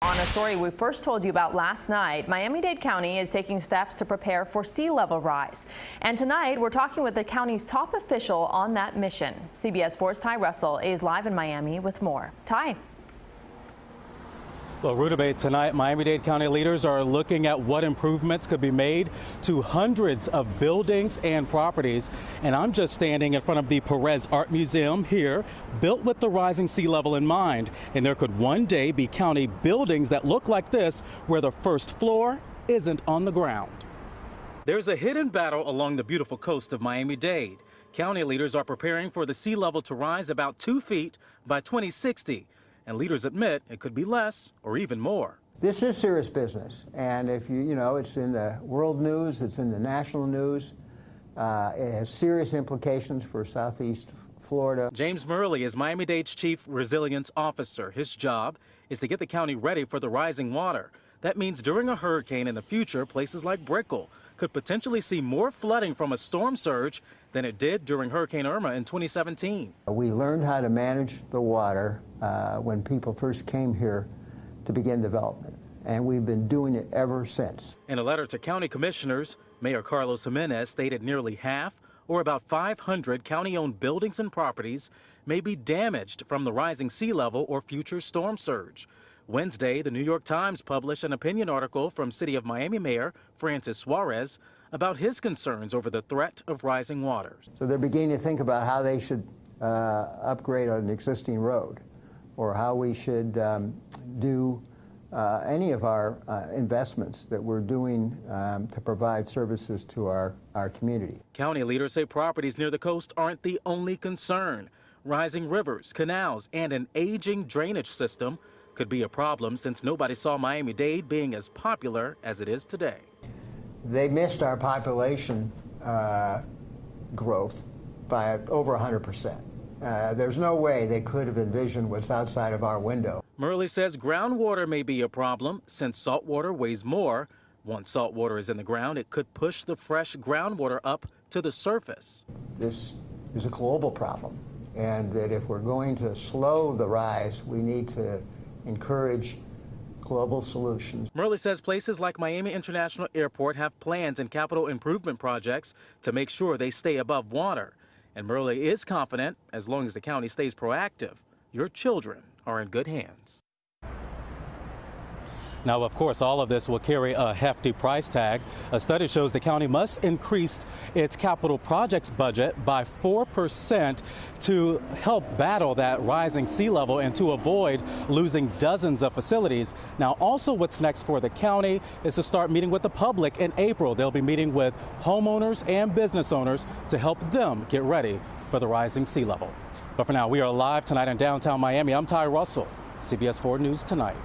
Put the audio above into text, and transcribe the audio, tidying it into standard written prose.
On a story we first told you about last night, Miami-Dade County is taking steps to prepare for sea level rise. And tonight, we're talking with the county's top official on that mission. CBS 4's Ty Russell is live in Miami with more. Ty. Well, Rudabate, tonight, Miami-Dade County leaders are looking at what improvements could be made to hundreds of buildings and properties. And I'm just standing in front of the Perez Art Museum here, built with the rising sea level in mind. And there could one day be county buildings that look like this, where the first floor isn't on the ground. There's a hidden battle along the beautiful coast of Miami-Dade. County leaders are preparing for the sea level to rise about 2 feet by 2060. And leaders admit it could be less or even more. This is serious business, and if you know, it's in the world news, it's in the national news. It has serious implications for Southeast Florida. James Murley is Miami-Dade's chief resilience officer. His job is to get the county ready for the rising water. That means during a hurricane in the future, places like Brickell could potentially see more flooding from a storm surge than it did during Hurricane Irma in 2017. We learned how to manage the water when people first came here to begin development, and we've been doing it ever since. In a letter to county commissioners, Mayor Carlos Gimenez stated nearly half, or about 500 county-owned buildings and properties, may be damaged from the rising sea level or future storm surge. Wednesday, the New York Times published an opinion article from City of Miami Mayor Francis Suarez about his concerns over the threat of rising waters. So they're beginning to think about how they should upgrade an existing road, or how we should do any of our investments that we're doing to provide services to our community. County leaders say properties near the coast aren't the only concern. Rising rivers, canals, and an aging drainage system could be a problem, since nobody saw Miami-Dade being as popular as it is today. They missed our population growth by over 100%. There's no way they could have envisioned what's outside of our window. Murley says groundwater may be a problem, since saltwater weighs more. Once saltwater is in the ground, it could push the fresh groundwater up to the surface. This is a global problem, and that if we're going to slow the rise, we need to encourage global solutions. Murley says places like Miami International Airport have plans and capital improvement projects to make sure they stay above water. And Murley is confident, as long as the county stays proactive, your children are in good hands. Now, of course, all of this will carry a hefty price tag. A study shows the county must increase its capital projects budget by 4% to help battle that rising sea level and to avoid losing dozens of facilities. Now, also what's next for the county is to start meeting with the public in April. They'll be meeting with homeowners and business owners to help them get ready for the rising sea level. But for now, we are live tonight in downtown Miami. I'm Ty Russell, CBS 4 News Tonight.